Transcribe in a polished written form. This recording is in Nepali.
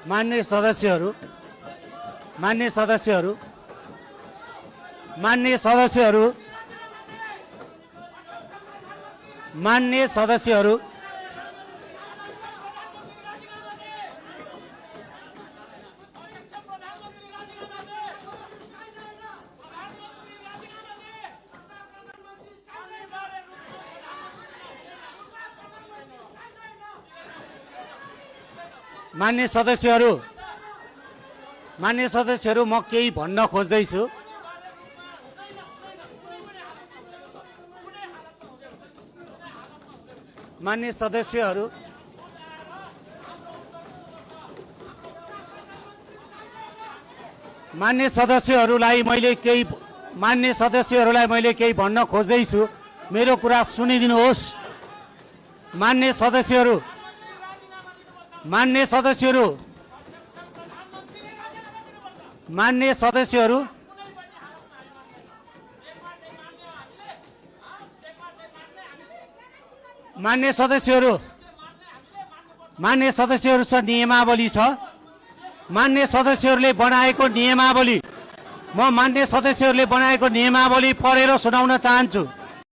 मान्य सदस्यहरू मान्य सदस्यहरू मान्य सदस्यहरू मान्य सदस्यहरू मान्य सदस्यहरू म केही भन्न खोज्दैछु। मान्य सदस्यहरू मान्य सदस्यहरूलाई मैले केही भन्न खोज्दैछु। मेरो कुरा सुनिदिनुहोस्। मान्य सदस्यहरू मान्य सदस्यहरू मान्य सदस्यहरू मान्य सदस्यहरू मान्य सदस्यहरू छ नियमावली छ। मान्य सदस्यहरूले बनाएको नियमावली म मान्य सदस्यहरूले बनाएको नियमावली पढेर सुनाउन चाहन्छु।